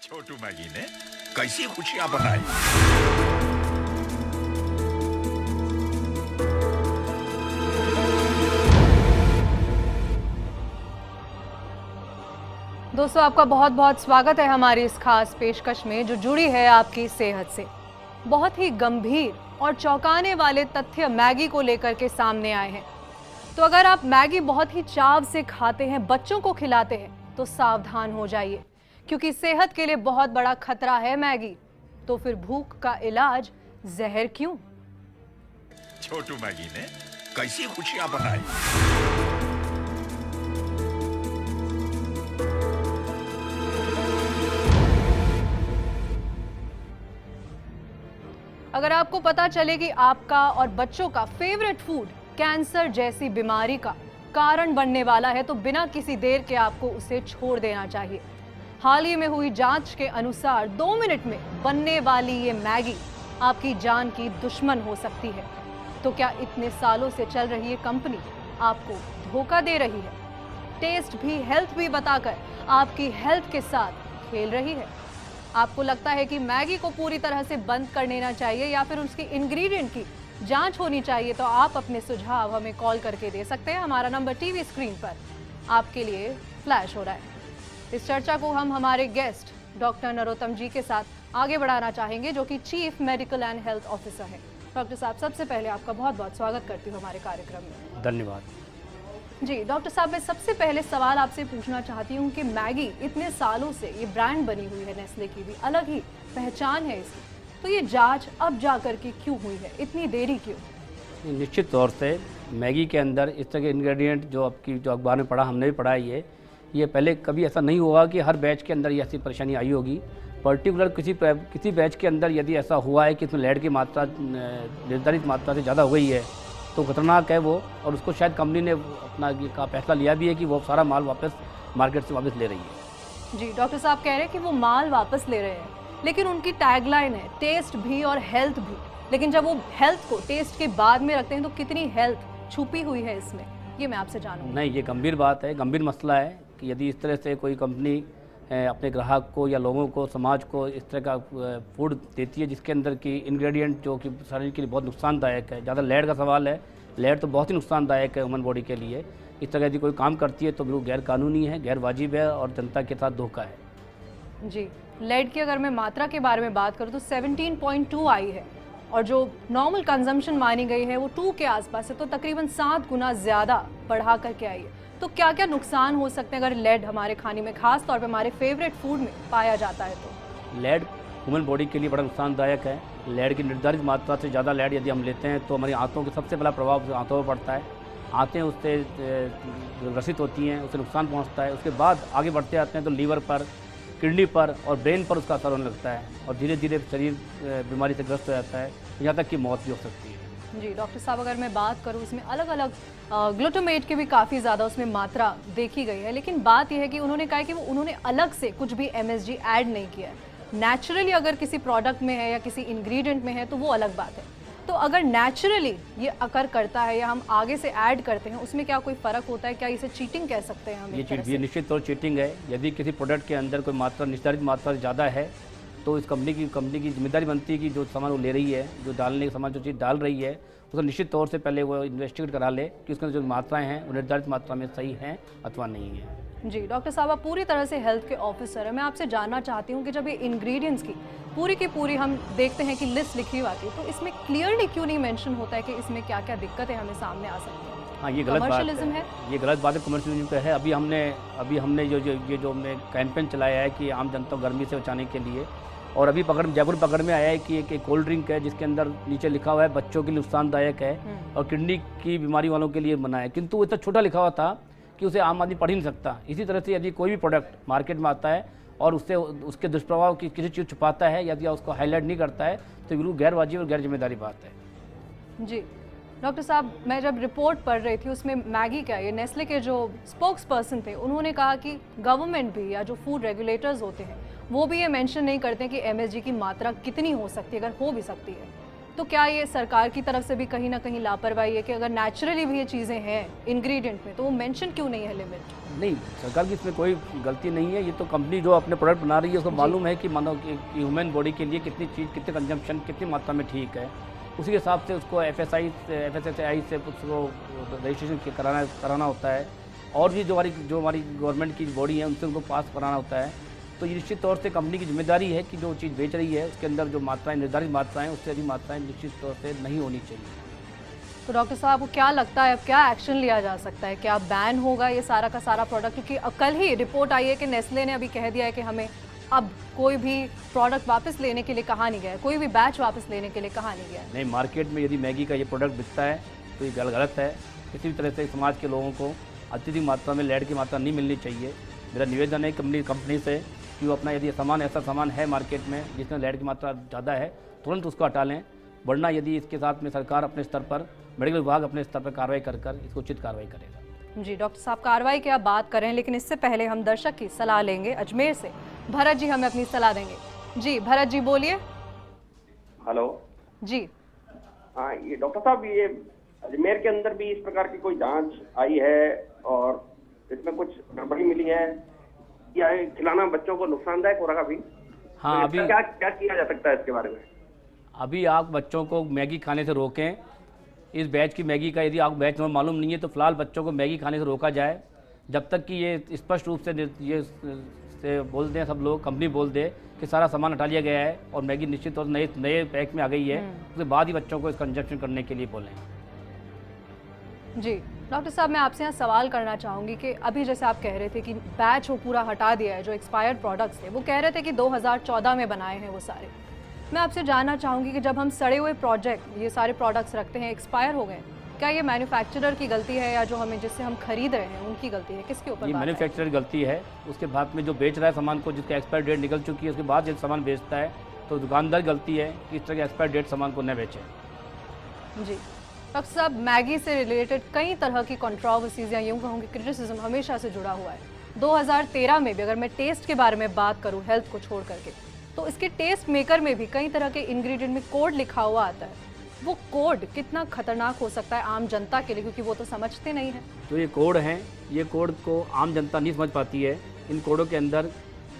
छोटू Maggi ने कैसी खुशियां बनाई। दोस्तों, आपका बहुत बहुत स्वागत है हमारी इस खास पेशकश में जो जुड़ी है आपकी सेहत से। बहुत ही गंभीर और चौंकाने वाले तथ्य मैगी को लेकर के सामने आए हैं। तो अगर आप मैगी बहुत ही चाव से खाते हैं, बच्चों को खिलाते हैं, तो सावधान हो जाइए, क्योंकि सेहत के लिए बहुत बड़ा खतरा है मैगी। तो फिर भूख का इलाज जहर क्यों? छोटू मैगी ने कैसी खुशियां बनाई। अगर आपको पता चले कि आपका और बच्चों का फेवरेट फूड कैंसर जैसी बीमारी का कारण बनने वाला है, तो बिना किसी देर के आपको उसे छोड़ देना चाहिए। हाल ही में हुई जांच के अनुसार 2 मिनट में बनने वाली ये मैगी आपकी जान की दुश्मन हो सकती है। तो क्या इतने सालों से चल रही ये कंपनी आपको धोखा दे रही है? टेस्ट भी हेल्थ भी बताकर आपकी हेल्थ के साथ खेल रही है? आपको लगता है कि मैगी को पूरी तरह से बंद कर देना चाहिए या फिर उसके इंग्रेडिएंट की जांच होनी चाहिए? तो आप अपने सुझाव हमें कॉल करके दे सकते हैं। हमारा नंबर टीवी स्क्रीन पर आपके लिए फ्लैश हो रहा है। इस चर्चा को हम हमारे गेस्ट डॉक्टर नरोत्तम जी के साथ आगे बढ़ाना चाहेंगे, जो कि chief medical and health officer हैं। डॉक्टर साहब, सबसे पहले आपका बहुत बहुत स्वागत करती हूँ हमारे कार्यक्रम में। धन्यवाद जी डॉक्टर साहब, मैं सबसे पहले सवाल आपसे पूछना चाहती हूँ कि मैगी इतने सालों से ये ब्रांड बनी हुई है, नेस्ले की भी अलग ही पहचान है इसकी, तो ये जांच अब जाकर के क्यों हुई है? इतनी देरी क्यों? निश्चित तौर से मैगी के अंदर इस तरह के इंग्रेडिएंट जो आपकी जो अखबार में पढ़ा, हमने भी पढ़ा है, ये पहले कभी ऐसा नहीं हुआ कि हर बैच के अंदर ये ऐसी परेशानी आई होगी। पर्टिकुलर किसी बैच के अंदर यदि ऐसा हुआ है कि इसमें लेड की मात्रा निर्धारित मात्रा से ज़्यादा हो गई है तो खतरनाक है वो, और उसको शायद कंपनी ने अपना का फैसला लिया भी है कि वो सारा माल वापस मार्केट से वापस ले रही है। जी डॉक्टर साहब कह रहे हैं कि वो माल वापस ले रहे हैं, लेकिन उनकी टैगलाइन है टेस्ट भी और हेल्थ भी। लेकिन जब वो हेल्थ को टेस्ट के बाद में रखते हैं तो कितनी हेल्थ छुपी हुई है इसमें, ये मैं आपसे जानूंगी। नहीं, ये गंभीर बात है, गंभीर मसला है कि यदि इस तरह से कोई कंपनी अपने ग्राहक को या लोगों को, समाज को इस तरह का फूड देती है जिसके अंदर की इंग्रेडिएंट जो कि शरीर के लिए बहुत नुकसानदायक है। ज़्यादा लेड का सवाल है, लेड तो बहुत ही नुकसानदायक है ह्यूमन बॉडी के लिए। इस तरह यदि कोई काम करती है तो बिल्कुल गैर कानूनी है, गैर वाजिब है और जनता के साथ धोखा है। जी, लेड की अगर मैं मात्रा के बारे में बात करूँ तो 17.2 आई है, और जो नॉर्मल कंजम्पशन मानी गई है वो 2 के आसपास है, तो तकरीबन 7 गुना ज़्यादा बढ़ा करके आई है। तो क्या क्या नुकसान हो सकते हैं अगर लेड हमारे खाने में, खास तौर पे हमारे फेवरेट फूड में पाया जाता है? तो लेड ह्यूमन बॉडी के लिए बड़ा नुकसानदायक है। लेड की निर्धारित मात्रा से ज़्यादा लेड यदि हम लेते हैं तो हमारी आंतों के सबसे बड़ा प्रभाव आंतों पर पड़ता है। आंतें उससे ग्रसित होती हैं, उससे नुकसान पहुंचता है। उसके बाद आगे बढ़ते आते हैं तो लीवर पर, किडनी पर और ब्रेन पर उसका असर होने लगता है और धीरे धीरे शरीर बीमारी से ग्रस्त हो जाता है, यहाँ तक कि मौत भी हो सकती है। जी डॉक्टर साहब, अगर मैं बात करूँ इसमें अलग अलग ग्लूटामेट की भी काफ़ी ज़्यादा उसमें मात्रा देखी गई है, लेकिन बात यह है कि उन्होंने कहा कि वो उन्होंने अलग से कुछ भी MSG ऐड नहीं किया है। नेचुरली अगर किसी प्रोडक्ट में है या किसी इंग्रेडिएंट में है तो वो अलग बात है। तो अगर नेचुरली ये अकर करता है या हम आगे से ऐड करते हैं, उसमें क्या कोई फ़र्क होता है? क्या इसे चीटिंग कह सकते हैं हम? ये निश्चित तौर चीटिंग है। यदि किसी प्रोडक्ट के अंदर कोई मात्रा निर्धारित मात्रा से ज़्यादा है तो इस कंपनी की जिम्मेदारी बनती है कि जो सामान वो ले रही है, जो डालने के सामान जो चीज़ डाल रही है, उसको निश्चित तौर से पहले वो इन्वेस्टिगेट करा ले कि उसके जो मात्राएं हैं वो निर्धारित मात्रा में सही हैं अथवा नहीं है। जी डॉक्टर साहब, आप पूरी तरह से हेल्थ के ऑफिसर हैं। मैं आपसे जानना चाहती हूँ कि जब ये इंग्रेडिएंट्स की पूरी हम देखते हैं कि लिस्ट लिखी हुई आती है, तो इसमें क्लियरली क्यों नहीं मेंशन होता है कि इसमें क्या क्या दिक्कतें हमें सामने आ सकती हैं? हाँ, ये गलत बात है। ये गलत बात है, कमर्शियलिज्म का है। अभी हमने जो कैंपेन चलाया है कि आम जनता को गर्मी से बचाने के लिए, और अभी जयपुर पकड़ में आया है कि एक कोल्ड ड्रिंक है जिसके अंदर नीचे लिखा हुआ है बच्चों के लिए नुकसानदायक है और किडनी की बीमारी वालों के लिए मना है, किंतु इतना छोटा लिखा हुआ था कि उसे आम आदमी पढ़ ही नहीं सकता। इसी तरह से यदि कोई भी प्रोडक्ट मार्केट में आता है और उसके दुष्प्रभाव की किसी चीज़ छुपाता है यदि उसको हाईलाइट नहीं करता है तो बिल्कुल गैर वाजिब और गैर जिम्मेदारी बात है। जी डॉक्टर साहब, मैं जब रिपोर्ट पढ़ रही थी उसमें मैगी का, ये नेस्ले के जो स्पोक्स पर्सन थे, उन्होंने कहा कि गवर्नमेंट भी या जो फूड रेगुलेटर्स होते हैं वो भी ये मेंशन नहीं करते कि MSG की मात्रा कितनी हो सकती है, अगर हो भी सकती है। तो क्या ये सरकार की तरफ से भी कहीं ना कहीं लापरवाही है कि अगर नेचुरली भी ये चीज़ें हैं इंग्रेडिएंट में तो वो मेंशन क्यों नहीं है लिमिट? नहीं, सरकार की इसमें कोई गलती नहीं है। ये तो कंपनी जो अपने प्रोडक्ट बना रही है उसको मालूम है कि मानो कि ह्यूमन बॉडी के लिए कितनी चीज़, कितने कंजम्पशन, कितनी मात्रा में ठीक है। उसी के हिसाब से उसको FSSAI से उसको रजिस्ट्रेशन कराना होता है, और भी जो हमारी गवर्नमेंट की बॉडी है उनसे उनको पास कराना होता है। तो ये निश्चित तौर से कंपनी की जिम्मेदारी है कि जो चीज़ बेच रही है उसके अंदर जो मात्राएं, निर्धारित मात्राएं, उससे अधिक मात्राएं निश्चित तौर से नहीं होनी चाहिए। तो डॉक्टर साहब को क्या लगता है अब क्या एक्शन लिया जा सकता है? क्या बैन होगा ये सारा का सारा प्रोडक्ट? क्योंकि कल ही रिपोर्ट आई है कि नेस्ले ने अभी कह दिया है कि हमें अब कोई भी प्रोडक्ट वापस लेने के लिए कहा नहीं गया है, कोई भी बैच वापस लेने के लिए कहा नहीं गया है। नहीं, मार्केट में यदि मैगी का ये प्रोडक्ट बिकता है तो ये गलत है। किसी भी तरह से समाज के लोगों को अत्यधिक मात्रा में लेड की मात्रा नहीं मिलनी चाहिए। मेरा निवेदन है कंपनी से कि वो अपना यदि ऐसा सामान है मार्केट में जिसमें लेड की मात्रा ज़्यादा है, तुरंत उसको हटा लें। वरना यदि इसके साथ में सरकार अपने स्तर पर, मेडिकल विभाग अपने स्तर पर कार्रवाई कर इसको उचित कार्रवाई करेगा। जी डॉक्टर साहब, कार्रवाई की आप बात करें, लेकिन इससे पहले हम दर्शक की सलाह लेंगे। अजमेर से भरत जी हमें अपनी सलाह देंगे। जी भरत जी बोलिए। हेलो जी। हाँ, ये डॉक्टर साहब, ये अजमेर के अंदर भी इस प्रकार की कोई जांच आई है और इसमें कुछ गड़बड़ी मिली है या खिलाना बच्चों को नुकसानदायक हो रहा अभी? हाँ, तो अभी क्या क्या किया जा सकता है इसके बारे में? अभी आप बच्चों को मैगी खाने से रोकें। इस बैच की मैगी का यदि आपको बैच में मालूम नहीं है तो फिलहाल बच्चों को मैगी खाने से रोका जाए जब तक कि ये स्पष्ट रूप से बोल दें, सब लोग, कंपनी बोल दे कि सारा सामान हटा लिया गया है और मैगी निश्चित तौर से नए पैक में आ गई है। उसके बाद ही बच्चों को इसका कंजप्शन करने के लिए बोलें। जी डॉक्टर साहब, मैं आपसे यहाँ सवाल करना चाहूँगी कि अभी जैसे आप कह रहे थे कि बैच वो पूरा हटा दिया है, जो एक्सपायर्ड प्रोडक्ट्स थे वो कह रहे थे कि 2014 में बनाए हैं वो सारे। मैं आपसे जानना चाहूँगी कि जब हम सड़े हुए ये सारे प्रोडक्ट्स रखते हैं, एक्सपायर हो गए, क्या ये मैन्युफैक्चरर की गलती है या जो हमें जिससे हम खरीद रहे हैं उनकी गलती है? किसके ऊपर? ये मैन्युफैक्चरर की गलती है। उसके बाद में जो बेच रहा है सामान को, जिसका एक्सपायर डेट निकल चुकी है, उसके बाद जब सामान बेचता है तो दुकानदार की गलती है कि इस तरह के एक्सपायर डेट सामान को न बेचें। जी डॉक्टर साहब, मैगी से रिलेटेड कई तरह की कंट्रोवर्सीज या यूँ कहूँगी क्रिटिसिज्म हमेशा से जुड़ा हुआ है। 2013 में भी अगर मैं टेस्ट के बारे में बात करूँ, हेल्थ को छोड़ करके, तो इसके टेस्ट मेकर में भी कई तरह के इंग्रेडिएंट में कोड लिखा हुआ आता है। वो कोड कितना खतरनाक हो सकता है आम जनता के लिए, क्योंकि वो तो समझते नहीं है। जो ये कोड हैं, ये कोड को आम जनता नहीं समझ पाती है। इन कोडों के अंदर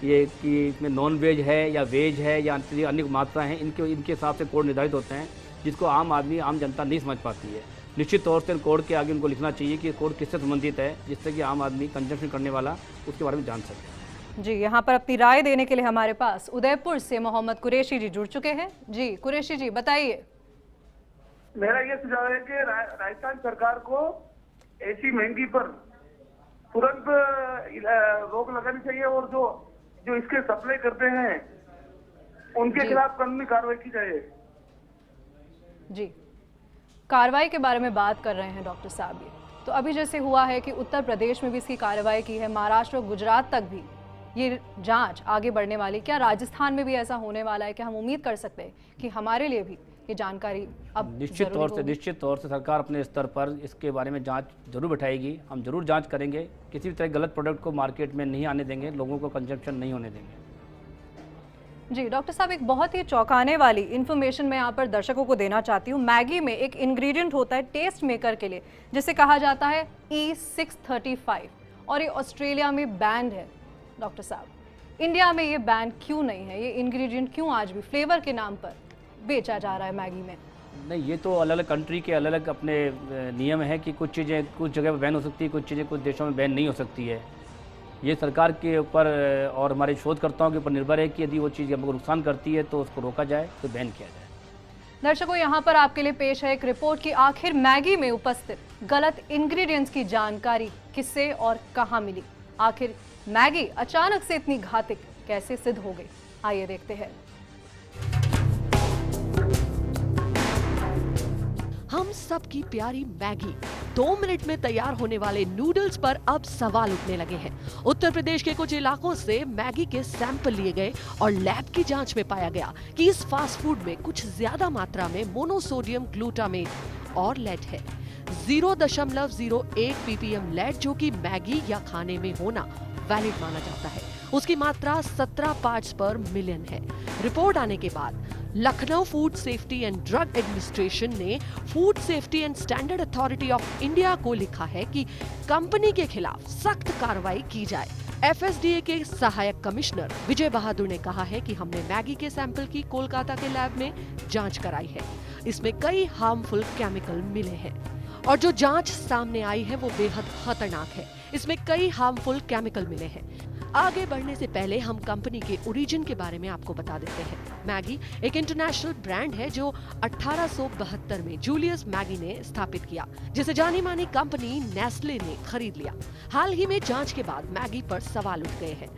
ये कि इसमें नॉन वेज है या वेज है या अन्य मात्रा हैं, इनके हिसाब से कोड निर्धारित होते हैं, जिसको आम जनता नहीं समझ पाती है। निश्चित तौर से इन कोड के आगे उनको लिखना चाहिए कि कोड किससे संबंधित है, जिससे कि आम आदमी कंजप्शन करने वाला उसके बारे में जान सके। जी, यहाँ पर अपनी राय देने के लिए हमारे पास उदयपुर से मोहम्मद कुरैशी जी जुड़ चुके हैं। जी कुरैशी जी बताइए। मेरा ये सुझाव है कि राजस्थान सरकार को ऐसी महंगी पर तुरंत रोक लगानी चाहिए और जो इसके सप्लाई करते हैं उनके खिलाफ कानूनी कार्रवाई की जाए। जी, कार्रवाई के बारे में बात कर रहे हैं डॉक्टर साहब। ये तो अभी जैसे हुआ है कि उत्तर प्रदेश में भी इसकी कार्रवाई की है, महाराष्ट्र और गुजरात तक भी ये जांच आगे बढ़ने वाली। क्या राजस्थान में भी ऐसा होने वाला है? क्या हम उम्मीद कर सकते हैं कि हमारे लिए भी ये जानकारी अब निश्चित तौर से सरकार अपने स्तर पर इसके बारे में जांच जरूर बैठाएगी। हम जरूर जांच करेंगे, किसी भी तरह गलत प्रोडक्ट को मार्केट में नहीं आने देंगे, लोगों को कंजप्शन नहीं होने देंगे। जी डॉक्टर साहब, एक बहुत ही चौंकाने वाली इन्फॉर्मेशन मैं यहाँ पर दर्शकों को देना चाहती हूँ। मैगी में एक इंग्रेडिएंट होता है टेस्ट मेकर के लिए, जिसे कहा जाता है E635, और ये ऑस्ट्रेलिया में बैंड है। डॉक्टर साहब, इंडिया में ये बैंड क्यों नहीं है? ये इंग्रेडिएंट क्यों आज भी फ्लेवर के नाम पर बेचा जा रहा है मैगी में? नहीं, ये तो अलग अलग कंट्री के अलग अलग अपने नियम है कि कुछ चीज़ें कुछ जगह पर बैन हो सकती है, कुछ चीज़ें कुछ देशों में बैन नहीं हो सकती है। ये सरकार के ऊपर और हमारे शोधकर्ताओं के ऊपर निर्भर है कि यदि वो चीज़ हमको नुकसान करती है तो उसको रोका जाए, तो बैन किया जाए। दर्शकों, यहाँ पर आपके लिए पेश है एक रिपोर्ट की आखिर मैगी में उपस्थित गलत इंग्रेडिएंट्स की जानकारी किससे और कहाँ मिली। आखिर मैगी अचानक से इतनी घातक कैसे सिद्ध हो गई? आइए देखते हैं। हम सबकी प्यारी मैगी 2 मिनट में तैयार होने वाले नूडल्स पर अब सवाल उठने लगे हैं। उत्तर प्रदेश के कुछ इलाकों से मैगी के सैंपल लिए गए और लैब की जांच में पाया गया कि इस फास्ट फूड में कुछ ज्यादा मात्रा में मोनोसोडियम ग्लूटामेट और लेड है। 0.01 ppm लेड, जो कि मैगी या खाने में होना वैलिड माना जाता है, उसकी मात्रा 17 पार्ट्स पर मिलियन है। रिपोर्ट आने के बाद Lucknow food safety and drug administration ने food safety and standard authority of India को लिखा है कि कंपनी के खिलाफ सख्त कार्रवाई की जाए। FSDA के सहायक कमिश्नर विजय बहादुर ने कहा है कि हमने मैगी के सैंपल की कोलकाता के लैब में जांच कराई है। इसमें कई हार्मफुल केमिकल मिले हैं और जो जांच सामने आई है वो बेहद खतरनाक है। इसमें कई हार्मफुल केमिकल मिले हैं। आगे बढ़ने से पहले हम कंपनी के ओरिजिन के बारे में आपको बता देते हैं। मैगी एक इंटरनेशनल ब्रांड है जो 1872 में जूलियस मैगी ने स्थापित किया, जिसे जानी मानी कंपनी नेस्ले ने खरीद लिया। हाल ही में जांच के बाद मैगी पर सवाल उठ गए हैं।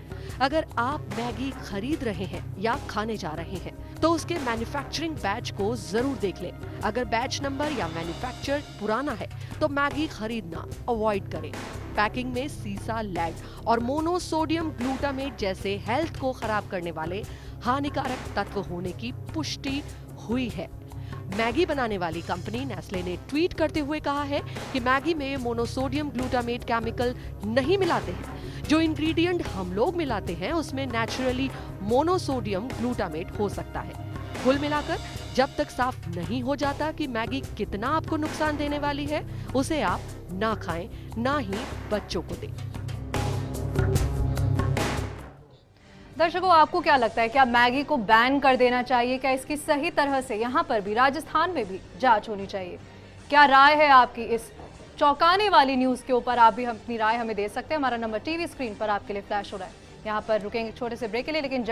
अगर आप मैगी खरीद रहे हैं या खाने जा रहे हैं तो उसके मैन्युफैक्चरिंग बैच को जरूर देख लें। अगर बैच नंबर या मैन्युफैक्चर पुराना है तो मैगी खरीदना अवॉइड करें। पैकिंग में सीसा, लेड और मोनोसोडियम ग्लूटामेट जैसे हेल्थ को खराब करने वाले हानिकारक तत्व होने की पुष्टि हुई है। मैगी बनाने वाली कंपनी नेस्ले ने ट्वीट करते हुए कहा है कि मैगी में मोनोसोडियम ग्लूटामेट केमिकल नहीं मिलाते हैं। जो इंग्रेडिएंट हम लोग मिलाते हैं उसमें नेचुरली मोनोसोडियम ग्लूटामेट हो सकता है। कुल मिलाकर जब तक साफ नहीं हो जाता कि मैगी कितना आपको नुकसान देने वाली है, उसे आप ना खाएं, ना ही बच्चों को दें। दर्शकों, आपको क्या लगता है, क्या मैगी को बैन कर देना चाहिए? क्या इसकी सही तरह से यहाँ पर भी, राजस्थान में भी जांच होनी चाहिए? क्या राय है आपकी इस चौंकाने वाली न्यूज़ के ऊपर? आप भी अपनी राय हमें दे सकते हैं। हमारा नंबर टीवी स्क्रीन पर आपके लिए फ्लैश हो रहा है। यहाँ पर रुकेंगे छोटे से ब्रेक के लिए, लेकिन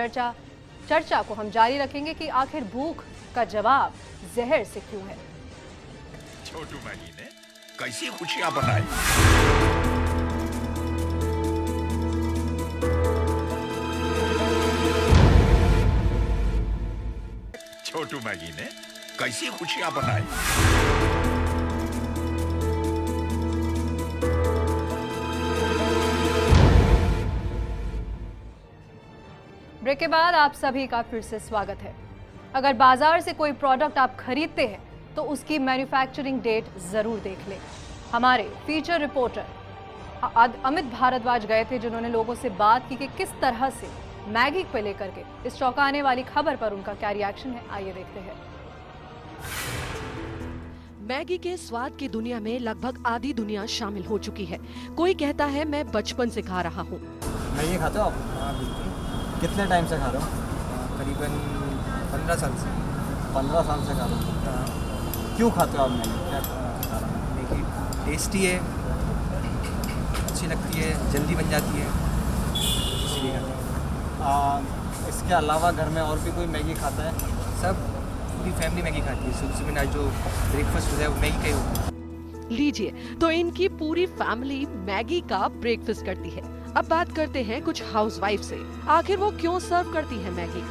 चर्चा को हम जारी रखेंगे कि आखिर भूख का जवाब जहर से क्यों है। छोटू मैगी ने कैसी खुशियां बनाई। छोटू मैगी ने कैसी खुशियां बनाई। ब्रेक के बाद आप सभी का फिर से स्वागत है। अगर बाजार से कोई प्रोडक्ट आप खरीदते हैं तो उसकी मैन्युफैक्चरिंग डेट जरूर देख लें। हमारे फीचर रिपोर्टर अमित भारद्वाज गए थे, जिन्होंने लोगों से बात की कि किस तरह से मैगी को लेकर के इस चौंकाने वाली खबर पर उनका क्या रिएक्शन है। आइए देखते हैं। मैगी के स्वाद की दुनिया में लगभग आधी दुनिया शामिल हो चुकी है। कोई कहता है मैं बचपन से खा रहा हूँ। मैगी खाते हो आप? हाँ बिल्कुल। कितने टाइम से खा रहे हो? करीबन 15 साल से। 15 साल से खा रहे हो। क्यों खाते हो आप मैगी? क्या खा रहे हो? मैगी टेस्टी है, अच्छी लगती है, जल्दी बन जाती है, इसीलिए खाते हैं। इसके अलावा घर में और भी कोई मैगी खाता है? सब पूरी फैमिली मैगी खाती है। सुबह सुबह जो ब्रेकफास्ट होता है वो मैगी का ही होता है। लीजिए, तो इनकी पूरी फैमिली मैगी का ब्रेकफास्ट करती है। अब बात करते हैं कुछ हाउसवाइफ से। आखिर वो क्यों सर्व करती है मैगी?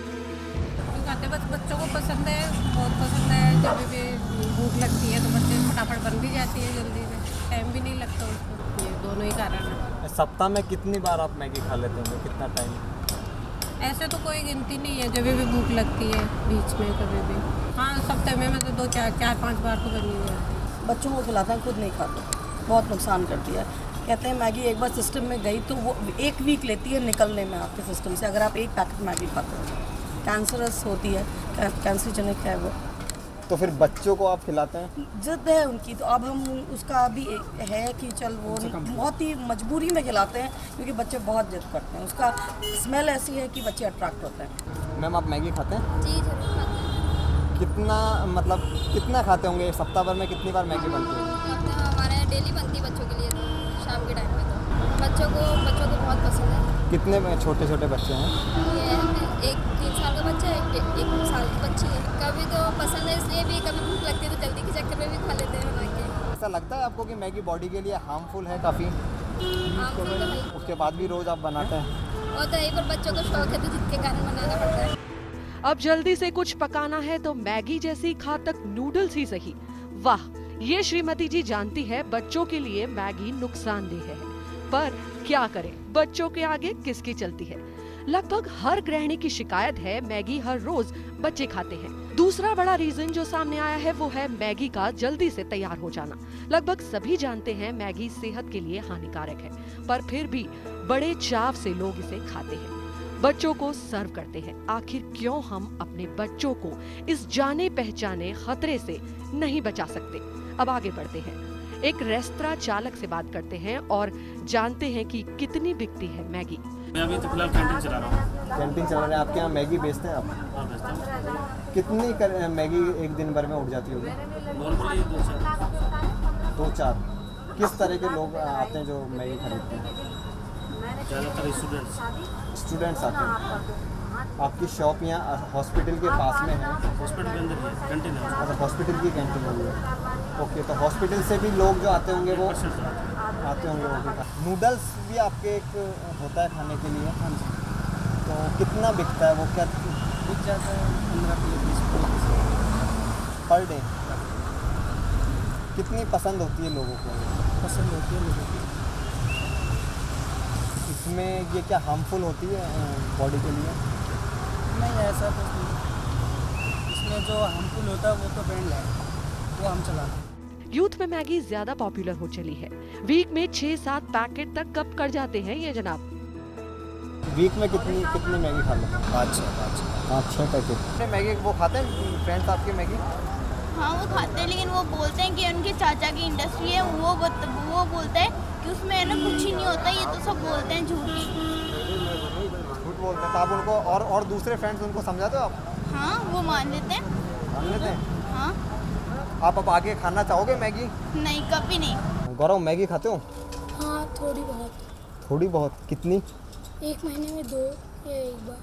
खाते बस बच्चों को पसंद है, बहुत पसंद है। जब भी भूख लगती है तो बच्चे फटाफट बन भी जाती है जल्दी में, टाइम भी नहीं लगता उसको। ये दोनों ही कारण है। सप्ताह में कितनी बार आप मैगी खा लेते होंगे? कितना टाइम? ऐसे तो कोई गिनती नहीं है, जब भी भूख लगती है बीच में कभी भी। हाँ, सप्ताह में तो 2-4-5 बार तो बनी हुई है। बच्चों को खिलाते हैं, खुद नहीं खाते। बहुत नुकसान करती है। कहते हैं मैगी एक बार सिस्टम में गई तो वो 1 वीक लेती है निकलने में आपके सिस्टम से। अगर आप एक पैकेट मैगी खाते हो, कैंसरस होती है, कैंसरजनिक है वो। तो फिर बच्चों को आप खिलाते हैं? जिद है उनकी, तो अब हम उसका अभी है कि चल वो बहुत ही मजबूरी में खिलाते हैं, क्योंकि बच्चे बहुत जिद करते हैं। उसका स्मेल ऐसी है कि बच्चे अट्रैक्ट होते हैं। मैम, आप मैगी खाते हैं? जी जरूर खाते हैं। कितना खाते होंगे? सप्ताह भर में कितनी बार मैगी बनती है? हमारे यहाँ डेली बनती है बच्चों के लिए, शाम के टाइम में। तो बच्चों को बहुत पसंद है। कितने छोटे छोटे बच्चे हैं? ये 1-3 साल का बच्चा है, 1 साल की बच्ची है। कभी तो पसंद है इसलिए भी, कभी भूख लगती है तो जल्दी के चक्कर में भी खा लेते हैं बना के। ऐसा लगता है आपको कि मैगी बॉडी के लिए हार्मफुल है काफ़ी? हार्मफुल तो है। उसके बाद भी रोज़ आप बनाते हैं? और तो यही पर बच्चों को शौक है तो जिसके कारण बनाना पड़ता है। अब जल्दी से कुछ पकाना है तो मैगी जैसी घातक नूडल्स ही सही। वाह, ये श्रीमती जी जानती है बच्चों के लिए मैगी नुकसानदेह है, पर क्या करें, बच्चों के आगे किसकी चलती है। लगभग हर गृहिणी की शिकायत है मैगी हर रोज बच्चे खाते हैं। दूसरा बड़ा रीजन जो सामने आया है वो है मैगी का जल्दी से तैयार हो जाना। लगभग सभी जानते हैं मैगी सेहत के लिए हानिकारक है, पर फिर भी बड़े चाव से लोग इसे खाते हैं। बच्चों को सर्व करते हैं। आखिर क्यों हम अपने बच्चों को इस जाने पहचाने खतरे से नहीं बचा सकते? अब आगे बढ़ते हैं, एक रेस्तरां चालक से बात करते हैं और जानते हैं कि कितनी बिकती है मैगी। मैं अभी तो फिलहाल कैंटीन चला रहा हूँ। कैंटीन चला रहे हैं, आपके यहाँ मैगी बेचते हैं आप? हाँ, बेचता हूँ। कितनी मैगी एक दिन भर में उठ जाती होगी? नॉर्मली 2-4। किस तरह के लोग आते हैं जो मैगी खरीदते हैं? ज़्यादातर स्टूडेंट्स आते हैं। आपकी शॉप यहाँ हॉस्पिटल के पास में है? हॉस्पिटल के अंदर ही कैंटीन है। अच्छा, हॉस्पिटल की कैंटीन होगी। ओके, तो हॉस्पिटल से भी लोग जो आते होंगे वो आते होंगे वो भी। नूडल्स भी आपके एक होता है खाने के लिए? हाँ जी। तो कितना बिकता है वो? क्या बिक जाता है? 15-20 पर डे। कितनी पसंद होती है लोगों को? पसंद होती है लोगों को। इसमें ये क्या हार्मफुल होती है बॉडी के लिए? नहीं, ऐसा कुछ नहीं। इसमें जो हार्मफुल होता है वो तो ब्रांड है, वो हम चलाते हैं। यूथ में मैगी ज्यादा पॉपुलर हो चली है। वीक में 6-7 पैकेट तक कब कर जाते हैं ये जनाब? वीक में कितनी मैगी खा लेते हैं? 5-6 पैकेट। मैगी वो खाते हैं फ्रेंड्स आपके मैगी? हाँ वो खाते हैं, लेकिन वो बोलते हैं कि उनके चाचा की इंडस्ट्री है, वो बोलते हैं कि उसमें है ना कुछ ही नहीं होता, ये तो सब बोलते हैं झूठी। झूठ बोलते हैं? तो आप उनको और दूसरे फ्रेंड्स उनको समझाते हो आप? हाँ वो मान लेते हैं। मान लेते हैं? हाँ। आप अब आगे खाना चाहोगे मैगी? नहीं, कभी नहीं। गौरव, मैगी खाते हो? हाँ थोड़ी बहुत। थोड़ी बहुत? कितनी? 1 महीने में 2 या 1 बार।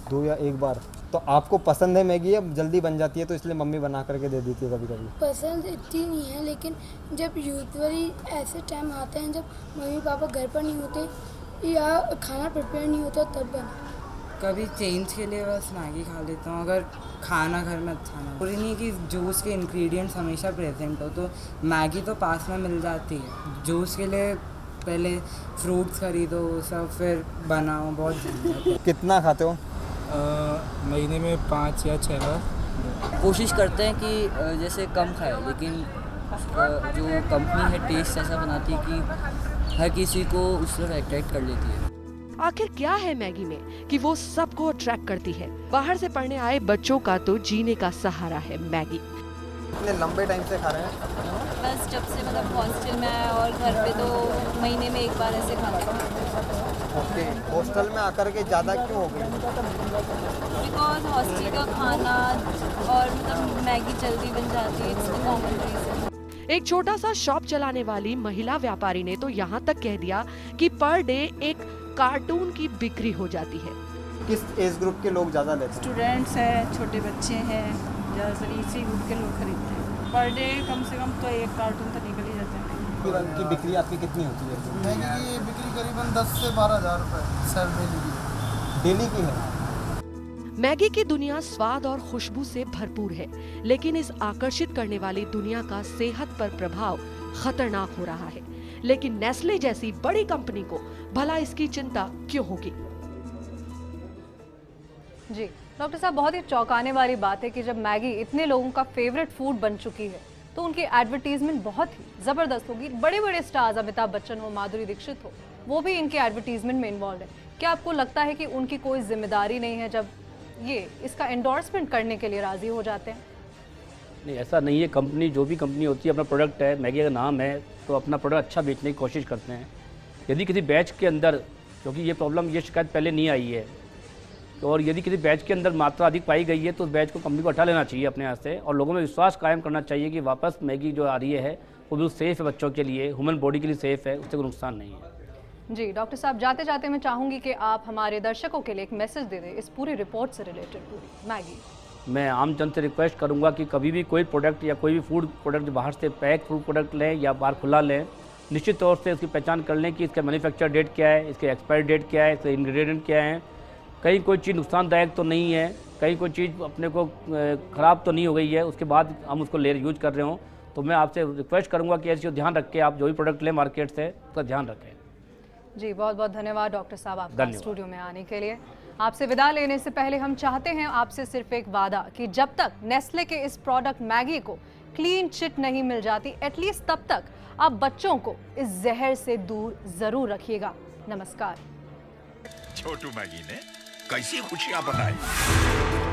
2 या 1 बार। तो आपको पसंद है मैगी? अब जल्दी बन जाती है तो इसलिए मम्मी बना करके दे देती है कभी कभी? पसंद इतनी नहीं है, लेकिन जब यूजुअली ऐसे टाइम आते हैं जब मम्मी पापा घर पर नहीं होते या खाना प्रिपेयर नहीं होता तब बना। कभी चेंज के लिए बस मैगी खा लेता हूँ, अगर खाना घर में अच्छा ना। पूरी नहीं कि जूस के इंग्रेडिएंट्स हमेशा प्रेजेंट हो, तो मैगी तो पास में मिल जाती है। जूस के लिए पहले फ्रूट्स खरीदो सब, फिर बनाओ, बहुत। कितना खाते हो? महीने में 5 या 6 बार। कोशिश करते हैं कि जैसे कम खाए, लेकिन जो कंपनी है टेस्ट ऐसा बनाती है कि हर किसी को उस तरफ अट्रैक्ट कर लेती है। आखिर क्या है मैगी में कि वो सबको अट्रैक्ट करती है? बाहर से पढ़ने आए बच्चों का तो जीने का सहारा है मैगी। इतने लंबे टाइम से खा रहे हैं? बस जब से मतलब हॉस्टल में आया और घर पे तो महीने में 1 बार ऐसे खाते हैं। ओके, हॉस्टल में आकर के ज़्यादा क्यों हो गई? बिकॉज हॉस्टल का खाना और मतलब मैगी जल्दी बन जाती है, इट्स द कॉमन रीजन। एक छोटा सा शॉप चलाने वाली महिला व्यापारी ने तो यहाँ तक कह दिया कि पर डे एक कार्टून की बिक्री हो जाती है। किस एज ग्रुप के लोग ज़्यादा लेते हैं? स्टूडेंट्स हैं, छोटे बच्चे हैं, ज़्यादातर इसी ग्रुप के लोग खरीदते हैं। पर डे कम से कम तो 1 कार्टून तो निकल ही जाता है। की बिक्री आपकी कितनी होती है? मैगी की बिक्री करीबन 10 से 12 हज़ार रुपये सर डेली की है। मैगी की दुनिया स्वाद और खुशबू से भरपूर है, लेकिन इस आकर्षित करने वाली दुनिया का सेहत पर प्रभाव खतरनाक हो रहा है। लेकिन नेस्ले जैसी बड़ी कंपनी को भला इसकी चिंता क्यों होगी? जी डॉक्टर साहब, बहुत ही चौंकाने वाली बात है कि जब मैगी इतने लोगों का फेवरेट फूड बन चुकी है तो उनकी एडवर्टीजमेंट बहुत ही ज़बरदस्त होगी। बड़े बड़े स्टार्स, अमिताभ बच्चन हो, माधुरी दीक्षित हो, वो भी इनके एडवर्टीजमेंट में इन्वॉल्व है। क्या आपको लगता है कि उनकी कोई जिम्मेदारी नहीं है जब ये इसका एंडोर्समेंट करने के लिए राज़ी हो जाते हैं? नहीं, ऐसा नहीं है। कंपनी, जो भी कंपनी होती है, अपना प्रोडक्ट है, मैगी का नाम है, तो अपना प्रोडक्ट अच्छा बेचने की कोशिश करते हैं। यदि किसी बैच के अंदर, क्योंकि ये प्रॉब्लम, ये शिकायत पहले नहीं आई है, और यदि किसी बैच के अंदर मात्रा अधिक पाई गई है तो उस बैच को कंपनी को हटा लेना चाहिए अपने यहाँ से, और लोगों में विश्वास कायम करना चाहिए कि वापस मैगी जो आ रही है वो बिल्कुल सेफ़ है, बच्चों के लिए, ह्यूमन बॉडी के लिए सेफ़ है, उससे कोई नुकसान नहीं है। जी डॉक्टर साहब, जाते जाते मैं चाहूँगी कि आप हमारे दर्शकों के लिए एक मैसेज दे दें इस पूरी रिपोर्ट से रिलेटेड, पूरी मैगी। मैं आम जन से रिक्वेस्ट करूँगा कि कभी भी कोई प्रोडक्ट या कोई भी फूड प्रोडक्ट बाहर से पैक फूड प्रोडक्ट लें या बाहर खुला लें, निश्चित तौर से उसकी पहचान कर लें कि इसका मैन्युफैक्चर डेट क्या है, इसके एक्सपायरी डेट क्या है, इसके इंग्रेडिएंट क्या है, कहीं कोई चीज़ नुकसानदायक तो नहीं है, कहीं कोई चीज़ अपने को ख़राब तो नहीं हो गई है, उसके बाद हम उसको यूज कर रहे हों। तो मैं आपसे रिक्वेस्ट करूँगा कि ऐसी ध्यान रख के आप जो भी प्रोडक्ट लें मार्केट से, उसका ध्यान रखें। जी बहुत बहुत धन्यवाद डॉक्टर साहब आपका स्टूडियो में आने के लिए। आपसे विदा लेने से पहले हम चाहते हैं आपसे सिर्फ एक वादा कि जब तक नेस्ले के इस प्रोडक्ट मैगी को क्लीन चिट नहीं मिल जाती, एटलीस्ट तब तक आप बच्चों को इस जहर से दूर जरूर रखिएगा। नमस्कार। छोटू मैगी ने कैसी खुशियां बनाई।